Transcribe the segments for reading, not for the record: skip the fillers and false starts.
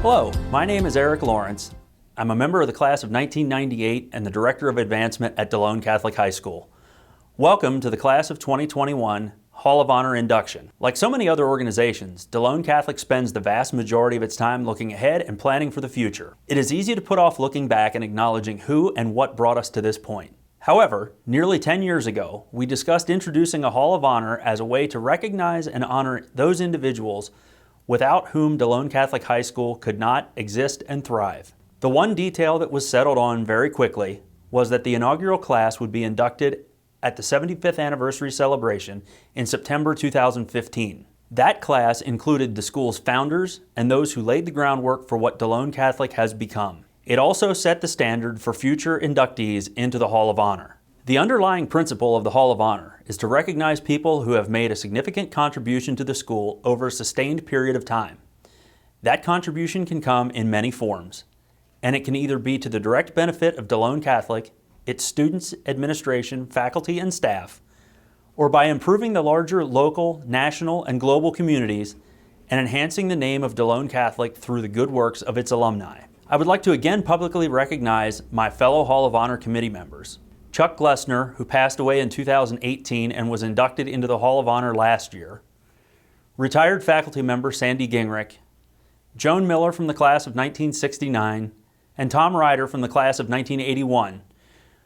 Hello, my name is Eric Lawrence. I'm a member of the class of 1998 and the Director of Advancement at Delone Catholic High School. Welcome to the class of 2021 Hall of Honor Induction. Like so many other organizations, Delone Catholic spends the vast majority of its time looking ahead and planning for the future. It is easy to put off looking back and acknowledging who and what brought us to this point. However, nearly 10 years ago, we discussed introducing a Hall of Honor as a way to recognize and honor those individuals without whom Delone Catholic High School could not exist and thrive. The one detail that was settled on very quickly was that the inaugural class would be inducted at the 75th anniversary celebration in September 2015. That class included the school's founders and those who laid the groundwork for what Delone Catholic has become. It also set the standard for future inductees into the Hall of Honor. The underlying principle of the Hall of Honor is to recognize people who have made a significant contribution to the school over a sustained period of time. That contribution can come in many forms, and it can either be to the direct benefit of Delone Catholic, its students, administration, faculty, and staff, or by improving the larger local, national, and global communities and enhancing the name of Delone Catholic through the good works of its alumni. I would like to again publicly recognize my fellow Hall of Honor committee members. Chuck Glessner, who passed away in 2018 and was inducted into the Hall of Honor last year. Retired faculty member Sandy Gingrich. Joan Miller from the class of 1969, and Tom Ryder from the class of 1981,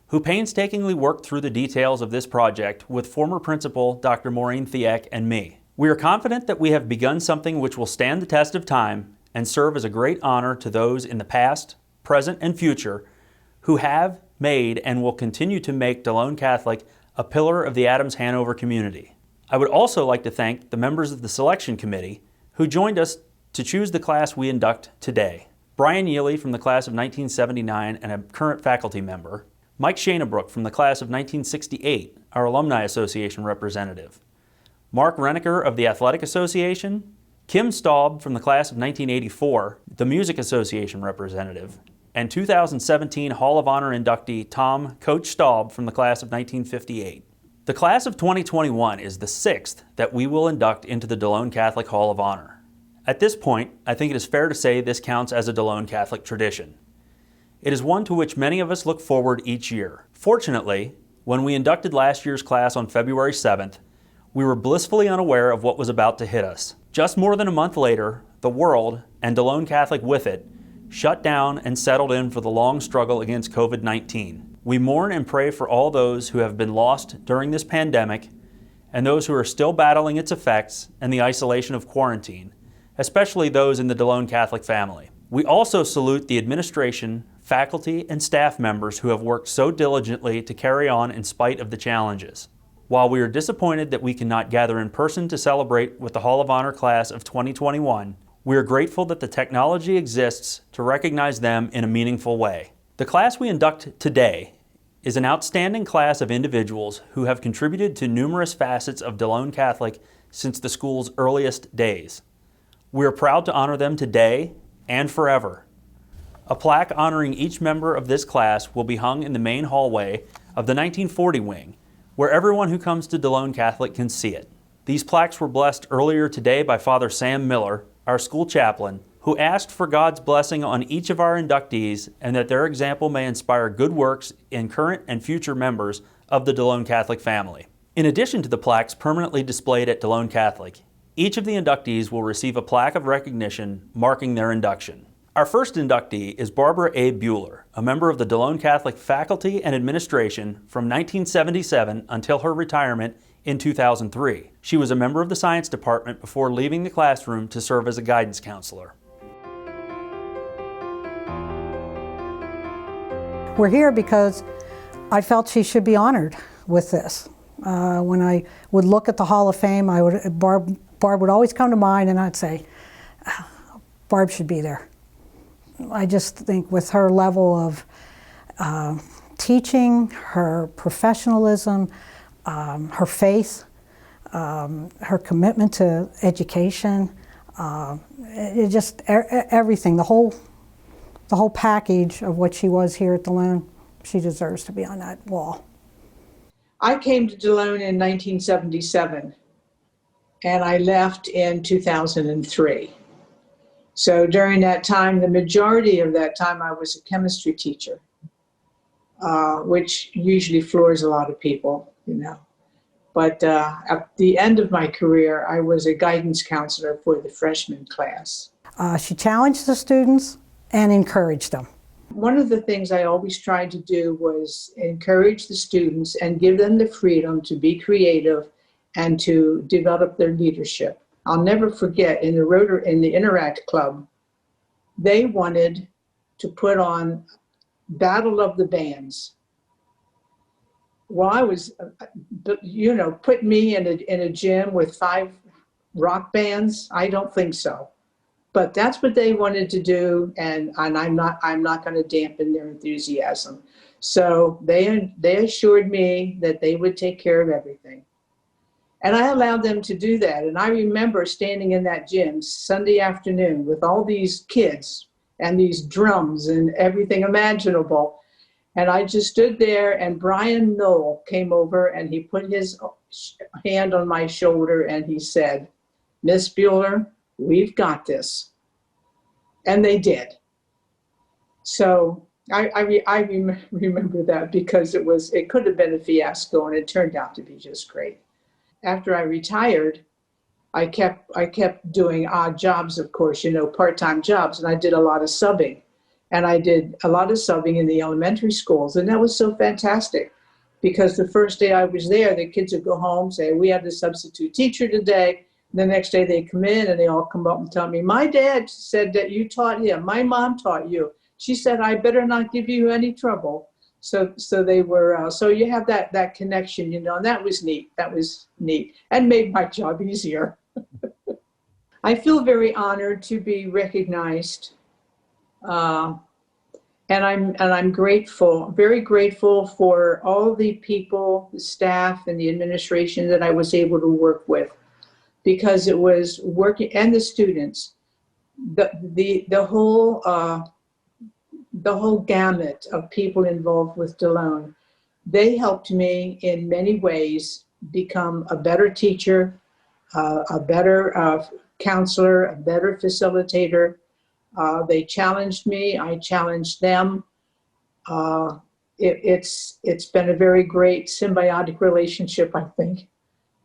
who painstakingly worked through the details of this project with former principal Dr. Maureen Thieck and me. We are confident that we have begun something which will stand the test of time and serve as a great honor to those in the past, present, and future who have made and will continue to make Delone Catholic a pillar of the Adams-Hanover community. I would also like to thank the members of the selection committee who joined us to choose the class we induct today. Brian Yealy from the class of 1979 and a current faculty member. Mike Shanebrook from the class of 1968, our Alumni Association representative. Mark Reneker of the Athletic Association. Kim Staub from the class of 1984, the Music Association representative. And 2017 Hall of Honor inductee Tom Coach Staub from the class of 1958. The class of 2021 is the sixth that we will induct into the Delone Catholic Hall of Honor. At this point, I think it is fair to say this counts as a Delone Catholic tradition. It is one to which many of us look forward each year. Fortunately, when we inducted last year's class on February 7th, we were blissfully unaware of what was about to hit us. Just more than a month later, the world, and Delone Catholic with it, shut down and settled in for the long struggle against COVID-19. We mourn and pray for all those who have been lost during this pandemic and those who are still battling its effects and the isolation of quarantine, especially those in the Delone Catholic family. We also salute the administration, faculty, and staff members who have worked so diligently to carry on in spite of the challenges. While we are disappointed that we cannot gather in person to celebrate with the Hall of Honor class of 2021, we are grateful that the technology exists to recognize them in a meaningful way. The class we induct today is an outstanding class of individuals who have contributed to numerous facets of Delone Catholic since the school's earliest days. We are proud to honor them today and forever. A plaque honoring each member of this class will be hung in the main hallway of the 1940 wing, where everyone who comes to Delone Catholic can see it. These plaques were blessed earlier today by Father Sam Miller, our school chaplain, who asked for God's blessing on each of our inductees and that their example may inspire good works in current and future members of the Delone Catholic family. In addition to the plaques permanently displayed at Delone Catholic, each of the inductees will receive a plaque of recognition marking their induction. Our first inductee is Barbara A. Buehler, a member of the Delone Catholic faculty and administration from 1977 until her retirement in 2003. She was a member of the science department before leaving the classroom to serve as a guidance counselor. We're here because I felt she should be honored with this. When I would look at the Hall of Fame, Barb would always come to mind and I'd say, Barb should be there. I just think with her level of teaching, her professionalism, her faith, her commitment to education, everything, the whole package of what she was here at Delone, she deserves to be on that wall. I came to Delone in 1977 and I left in 2003. So during that time, the majority of that time, I was a chemistry teacher, which usually floors a lot of people, you know. But at the end of my career, I was a guidance counselor for the freshman class. She challenged the students and encouraged them. One of the things I always tried to do was encourage the students and give them the freedom to be creative and to develop their leadership. I'll never forget in the Interact Club, they wanted to put on Battle of the Bands. Well, I was, you know, put me in a gym with 5 rock bands. I don't think so. But that's what they wanted to do, and I'm not going to dampen their enthusiasm. So they assured me that they would take care of everything. And I allowed them to do that. And I remember standing in that gym Sunday afternoon with all these kids and these drums and everything imaginable. And I just stood there, and Brian Knoll came over and he put his hand on my shoulder and he said, "Miss Buehler, we've got this." And they did. So I remember that because it could have been a fiasco, and it turned out to be just great. After I retired, I kept doing odd jobs, of course, you know, part-time jobs, and I did a lot of subbing. And I did a lot of subbing in the elementary schools, and that was so fantastic because the first day I was there, the kids would go home, say, "We had a substitute teacher today." The next day they come in and they all come up and tell me, "My dad said that you taught him. My mom taught you. She said I better not give you any trouble." So they were, so you have that connection, you know, and that was neat. That was neat and made my job easier. I feel very honored to be recognized. And I'm grateful, very grateful for all the people, the staff and the administration that I was able to work with, because it was working, and the students, the whole gamut of people involved with Delone. They helped me in many ways become a better teacher, a better counselor, a better facilitator. They challenged me, I challenged them. It's been a very great symbiotic relationship, I think.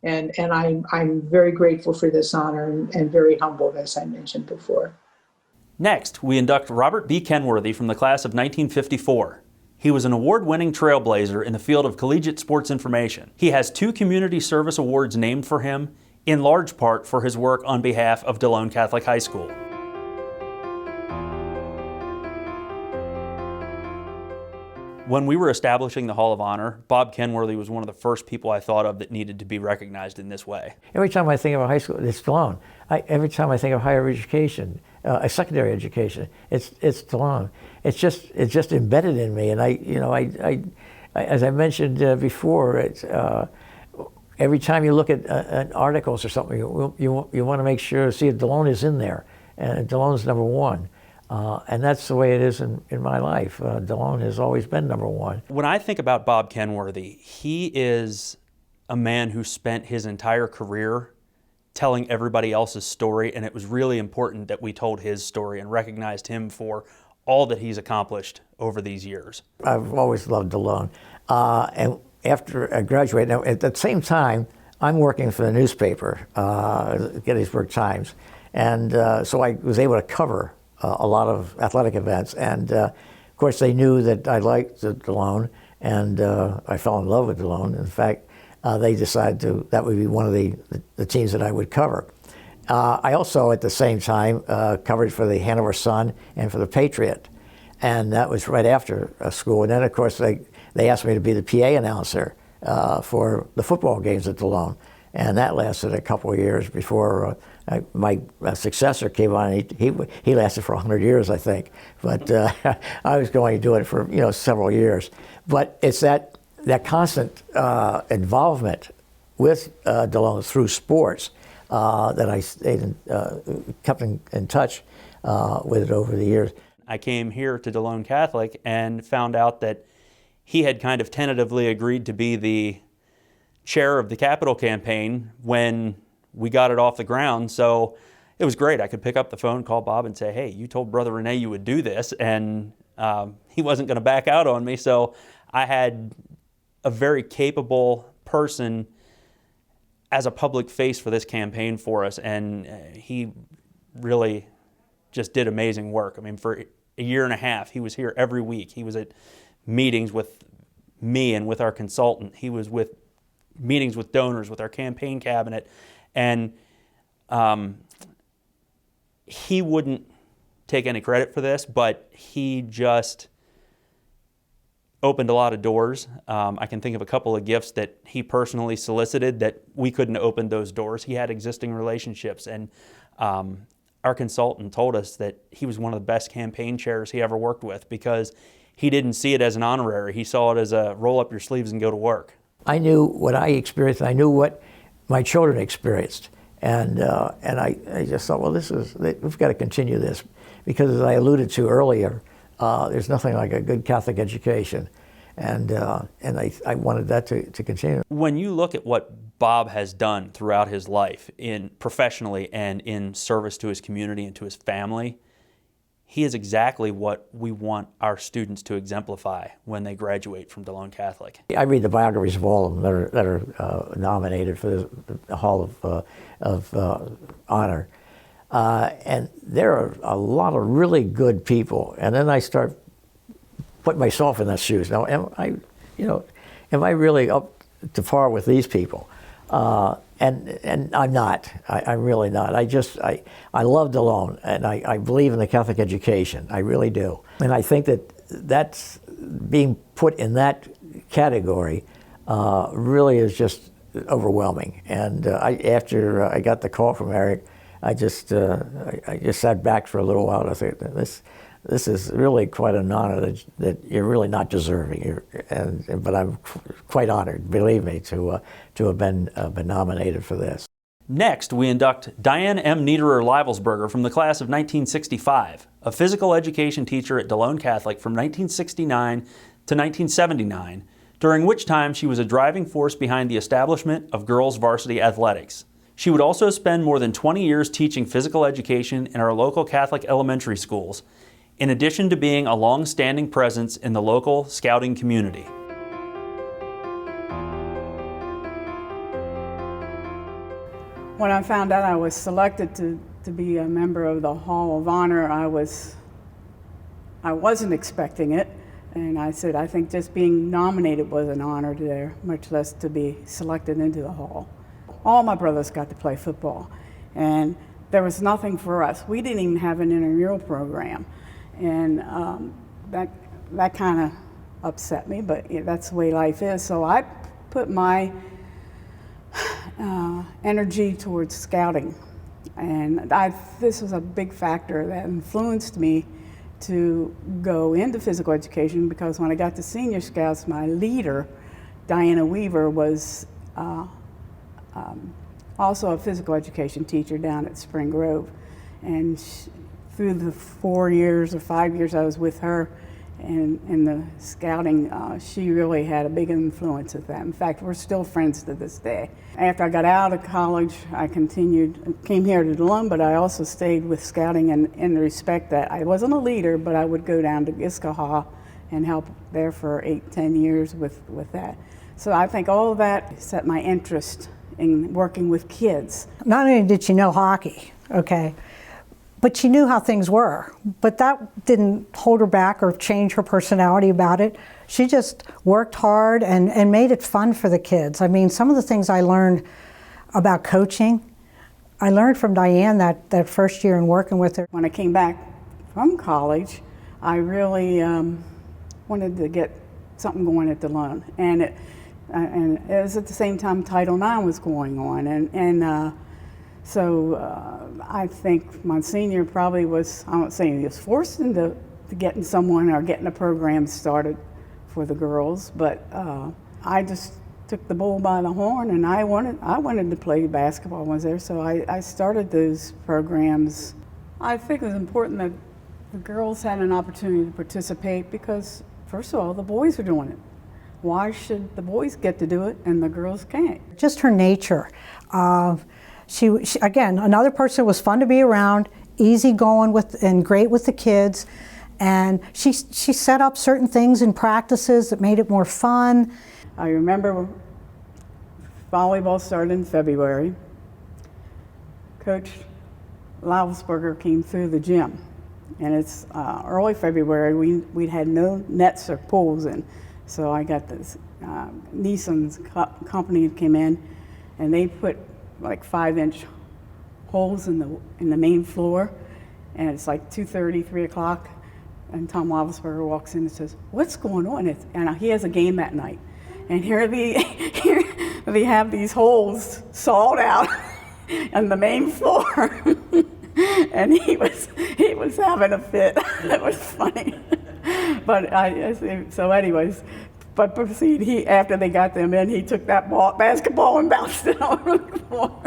And I'm very grateful for this honor and very humbled, as I mentioned before. Next, we induct Robert B. Kenworthy from the class of 1954. He was an award-winning trailblazer in the field of collegiate sports information. He has 2 community service awards named for him, in large part for his work on behalf of Delone Catholic High School. When we were establishing the Hall of Honor, Bob Kenworthy was one of the first people I thought of that needed to be recognized in this way. Every time I think of a high school, it's Delone. Every time I think of higher education, a secondary education, it's Delone. It's just embedded in me, and I as I mentioned before, it's every time you look at articles or something, you want to make sure to see if Delone is in there, and Delone's number 1. And that's the way it is in my life. Delone has always been number 1. When I think about Bob Kenworthy, he is a man who spent his entire career telling everybody else's story, and it was really important that we told his story and recognized him for all that he's accomplished over these years. I've always loved Delone. And after I graduated, now at the same time, I'm working for the newspaper, Gettysburg Times, and so I was able to cover a lot of athletic events, and of course they knew that I liked Delone, and I fell in love with Delone. In fact, they decided that would be one of the teams that I would cover. I also, at the same time, covered for the Hanover Sun and for the Patriot, and that was right after school. And then, of course, they asked me to be the PA announcer for the football games at Delone, and that lasted a couple of years before my successor came on. He lasted for 100 years, I think, but I was going to do it for several years. But it's that constant involvement with Delone through sports that I stayed kept in touch with it over the years. I came here to Delone Catholic and found out that he had kind of tentatively agreed to be the chair of the Capitol campaign when we got it off the ground. So it was great. I could pick up the phone, call Bob and say, hey, you told Brother Rene you would do this, and he wasn't going to back out on me. So I had a very capable person as a public face for this campaign for us, and he really just did amazing work. I mean, for a year and a half, he was here every week. He was at meetings with me and with our consultant. He was with meetings with donors, with our campaign cabinet, and he wouldn't take any credit for this, but he just opened a lot of doors. I can think of a couple of gifts that he personally solicited that we couldn't open those doors. He had existing relationships, and our consultant told us that he was one of the best campaign chairs he ever worked with because he didn't see it as an honorary. He saw it as a roll up your sleeves and go to work. I knew what I experienced. I knew what my children experienced. And I just thought, well, we've got to continue this, because as I alluded to earlier, there's nothing like a good Catholic education, and I wanted that to continue. When you look at what Bob has done throughout his life, professionally and in service to his community and to his family, he is exactly what we want our students to exemplify when they graduate from Delone Catholic. I read the biographies of all of them that are nominated for the Hall of Honor. And there are a lot of really good people. And then I start putting myself in their shoes. Now, am I really up to par with these people? And I'm not. I'm really not. I love Delone, and I believe in the Catholic education. I really do. And I think that's being put in that category really is just overwhelming. And after I got the call from Eric, I just sat back for a little while and I thought, this is really quite an honor that you're really not deserving. But I'm quite honored, believe me, to have been nominated for this. Next, we induct Diane M Neiderer Livelsberger from the class of 1965, a physical education teacher at Delone Catholic from 1969 to 1979, during which time she was a driving force behind the establishment of girls' varsity athletics. She would also spend more than 20 years teaching physical education in our local Catholic elementary schools, in addition to being a long-standing presence in the local scouting community. When I found out I was selected to be a member of the Hall of Honor, I wasn't expecting it. And I said, I think just being nominated was an honor there, much less to be selected into the Hall. All my brothers got to play football, and there was nothing for us. We didn't even have an intramural program. And that kind of upset me, but that's the way life is. So I put my energy towards scouting. And this was a big factor that influenced me to go into physical education, because when I got to senior scouts, my leader, Diana Weaver, was also a physical education teacher down at Spring Grove. And through the 4 years or 5 years I was with her in the scouting, she really had a big influence with that. In fact, we're still friends to this day. After I got out of college, I came here to Delone, but I also stayed with scouting in the respect that I wasn't a leader, but I would go down to Iskaha and help there for 8-10 years with that. So I think all of that set my interest in working with kids. Not only did she know hockey, okay, but she knew how things were. But that didn't hold her back or change her personality about it. She just worked hard and made it fun for the kids. I mean, some of the things I learned about coaching, I learned from Diane that first year in working with her. When I came back from college, I really wanted to get something going at Delone. And it was at the same time Title IX was going on. So I think Monsignor probably was, I won't say he was forced into getting someone or getting a program started for the girls, but I just took the bull by the horn, and I wanted to play basketball when I was there, so I started those programs. I think it was important that the girls had an opportunity to participate because, first of all, the boys were doing it. Why should the boys get to do it and the girls can't? Just her nature. She again, another person who was fun to be around, easygoing and great with the kids. And she set up certain things and practices that made it more fun. I remember volleyball started in February. Coach Livelsberger came through the gym, and it's early February. We'd had no nets or pools in, so I got this Nissan's company came in, and they put like 5-inch holes in the main floor, and it's like 2:30, 3 o'clock, and Tom Livelsberger walks in and says, "What's going on?" And he has a game that night, and here they have these holes sawed out on the main floor, and he was having a fit. It was funny, but so anyways. But proceed. After they got them in, he took that basketball and bounced it over the floor.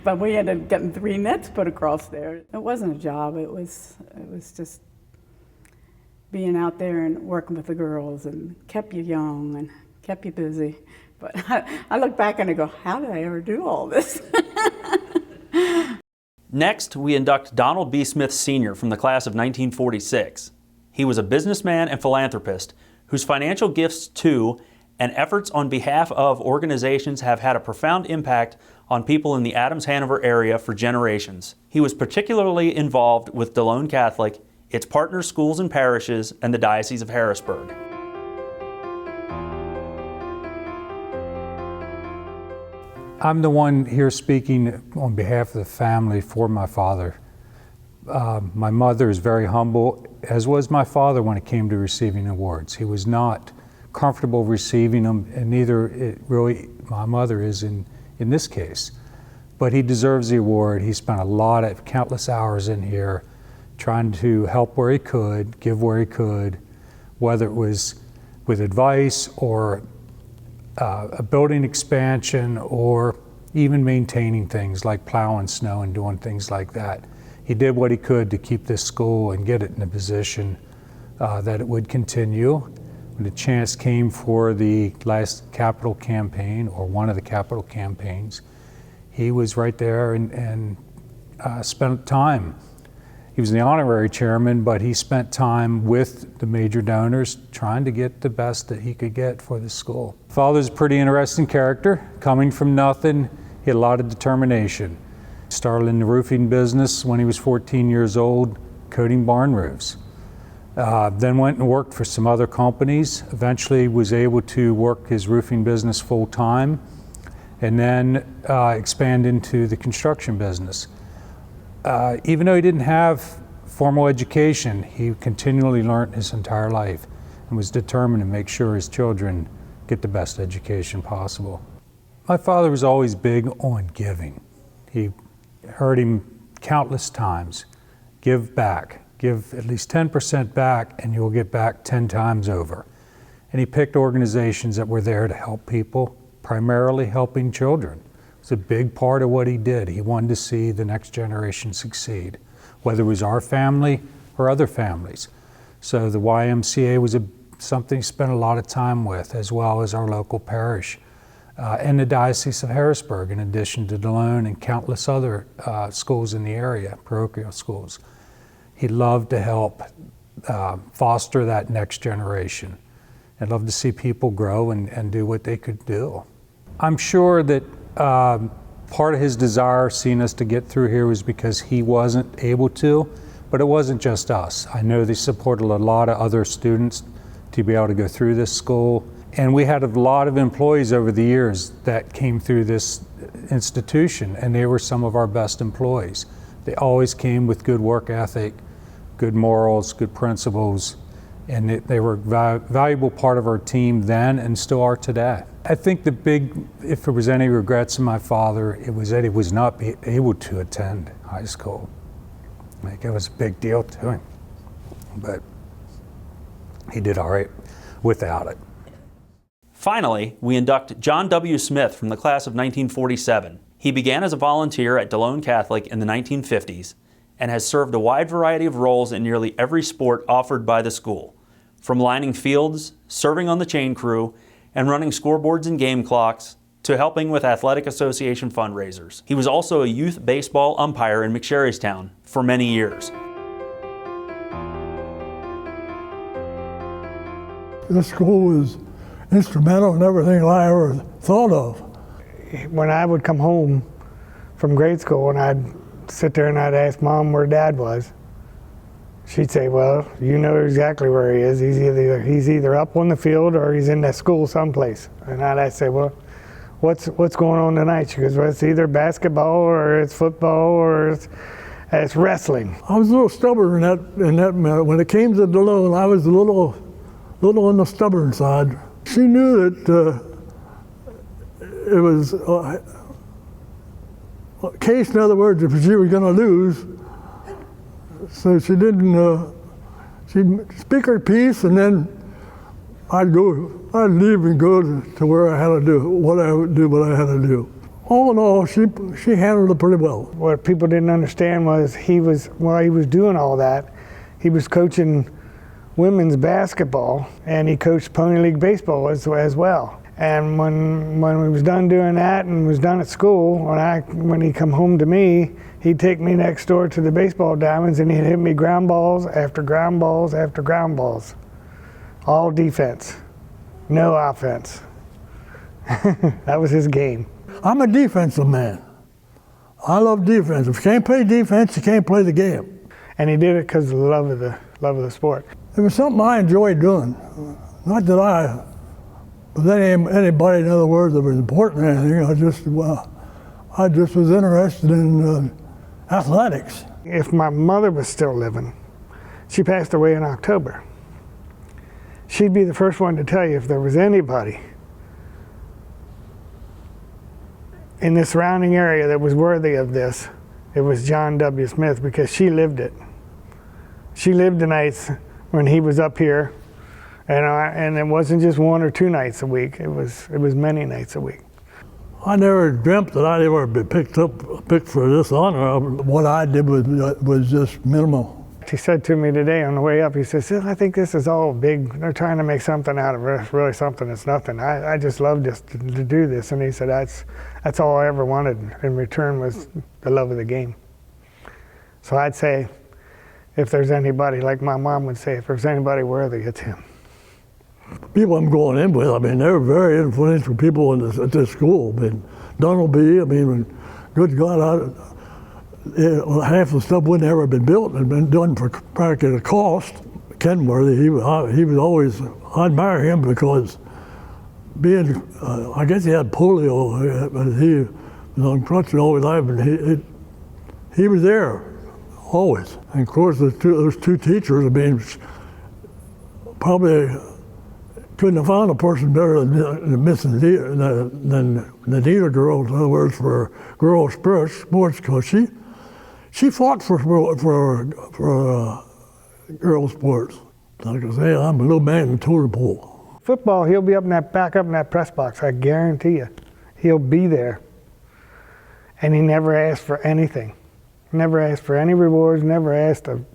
But we ended up getting 3 nets put across there. It wasn't a job. It was just being out there and working with the girls, and kept you young and kept you busy. But I look back and I go, how did I ever do all this? Next, we induct Donald B. Smith Sr. from the class of 1946. He was a businessman and philanthropist whose financial gifts to and efforts on behalf of organizations have had a profound impact on people in the Adams-Hanover area for generations. He was particularly involved with Delone Catholic, its partner schools and parishes, and the Diocese of Harrisburg. I'm the one here speaking on behalf of the family for my father. My mother is very humble, as was my father when it came to receiving awards. He was not comfortable receiving them, and neither really my mother is in this case. But he deserves the award. He spent countless hours in here trying to help where he could, give where he could, whether it was with advice or a building expansion or even maintaining things like plowing snow and doing things like that. He did what he could to keep this school and get it in a position that it would continue. When the chance came for the last capital campaign, or one of the capital campaigns, he was right there and spent time. He was the honorary chairman, but he spent time with the major donors trying to get the best that he could get for the school. Father's a pretty interesting character. Coming from nothing, he had a lot of determination. Started in the roofing business when he was 14 years old, coating barn roofs. Then went and worked for some other companies. Eventually was able to work his roofing business full time, and then expand into the construction business. Even though he didn't have formal education, he continually learned his entire life and was determined to make sure his children get the best education possible. My father was always big on giving. He heard him countless times, give back, give at least 10% back and you'll get back 10 times over. And he picked organizations that were there to help people, primarily helping children. It was a big part of what he did. He wanted to see the next generation succeed, whether it was our family or other families. So the YMCA was something he spent a lot of time with, as well as our local parish. And the Diocese of Harrisburg, in addition to Delone and countless other schools in the area, parochial schools. He loved to help foster that next generation. I'd love to see people grow and do what they could do. I'm sure that part of his desire seeing us to get through here was because he wasn't able to, but it wasn't just us. I know they supported a lot of other students to be able to go through this school. And we had a lot of employees over the years that came through this institution, and they were some of our best employees. They always came with good work ethic, good morals, good principles, and they were a valuable part of our team then and still are today. I think if there was any regrets in my father, it was that he was not able to attend high school. Like, it was a big deal to him, but he did all right without it. Finally, we induct John W. Smith from the class of 1947. He began as a volunteer at Delone Catholic in the 1950s and has served a wide variety of roles in nearly every sport offered by the school, from lining fields, serving on the chain crew, and running scoreboards and game clocks, to helping with Athletic Association fundraisers. He was also a youth baseball umpire in McSherrystown for many years. This school was instrumental in everything I ever thought of. When I would come home from grade school and I'd sit there and I'd ask Mom where Dad was, she'd say, well, you know exactly where he is. He's either up on the field or he's in that school someplace. And I'd say, well, what's going on tonight? She goes, well, it's either basketball or it's football or it's wrestling. I was a little stubborn in that matter. When it came to Delone, I was a little on the stubborn side. She knew that it was a case, in other words, if she was going to lose. So she didn't, she'd speak her piece, and then I'd leave and go to where I had to do what I had to do. All in all, she handled it pretty well. What people didn't understand was while he was doing all that, he was coaching women's basketball, and he coached Pony League baseball as well. And when we was done doing that and was done at school, when he come home to me, he'd take me next door to the baseball diamonds and he'd hit me ground balls after ground balls after ground balls. All defense, no offense. That was his game. I'm a defensive man. I love defense. If you can't play defense, you can't play the game. And he did it because of the love of the sport. It was something I enjoyed doing. Not that but anybody, in other words, that was important or anything. I just was interested in athletics. If my mother was still living, she passed away in October. She'd be the first one to tell you if there was anybody in the surrounding area that was worthy of this, it was John W. Smith, because she lived it. She lived the nights when he was up here, and it wasn't just 1 or 2 nights a week. It was many nights a week. I never dreamt that I'd ever be picked for this honor. What I did was just minimal. He said to me today on the way up, he says, I think this is all big. They're trying to make something out of it. It's really something that's nothing. I just love just to do this. And he said, that's all I ever wanted in return was the love of the game. So I'd say, if there's anybody, like my mom would say, if there's anybody worthy, it's him. People I'm going in with, they're very influential people at this school. Donald B., good God, half the stuff wouldn't ever been built and been done for practically a cost. Kenworthy, he was always, I admire him because I guess he had polio, but he was on crutches all his life, and he was there, always. And of course, those two teachers, probably couldn't have found a person better than Miss Neiderer, than the Neiderer girls, in other words, for girls' sports, because she fought for girls' sports. Like I say, I'm a little man in the totem pole. Football, he'll be back up in that press box, I guarantee you. He'll be there. And he never asked for anything. Never asked for any rewards, never asked of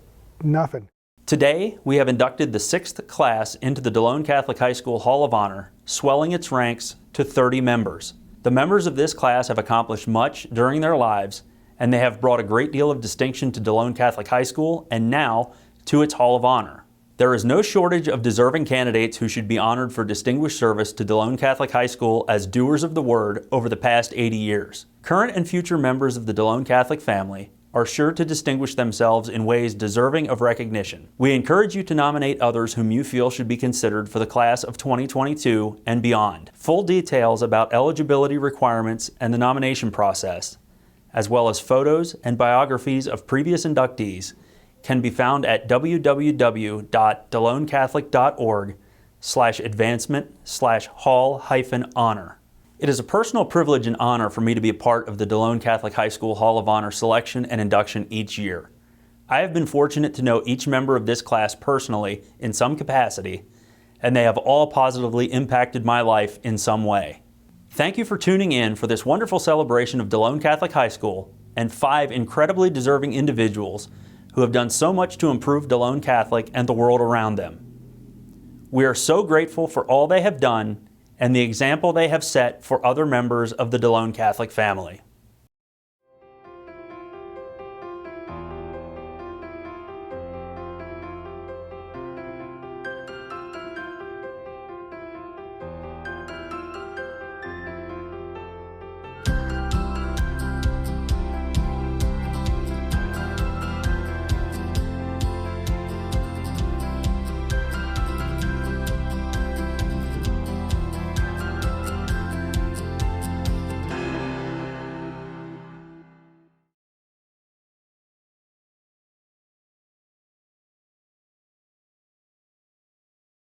nothing. Today, we have inducted the 6th class into the Delone Catholic High School Hall of Honor, swelling its ranks to 30 members. The members of this class have accomplished much during their lives, and they have brought a great deal of distinction to Delone Catholic High School and now to its Hall of Honor. There is no shortage of deserving candidates who should be honored for distinguished service to Delone Catholic High School as doers of the word over the past 80 years. Current and future members of the Delone Catholic family are sure to distinguish themselves in ways deserving of recognition. We encourage you to nominate others whom you feel should be considered for the class of 2022 and beyond. Full details about eligibility requirements and the nomination process, as well as photos and biographies of previous inductees, can be found at www.delonecatholic.org/advancement/hall-honor. It is a personal privilege and honor for me to be a part of the Delone Catholic High School Hall of Honor selection and induction each year. I have been fortunate to know each member of this class personally in some capacity, and they have all positively impacted my life in some way. Thank you for tuning in for this wonderful celebration of Delone Catholic High School and 5 incredibly deserving individuals who have done so much to improve Delone Catholic and the world around them. We are so grateful for all they have done and the example they have set for other members of the Delone Catholic family.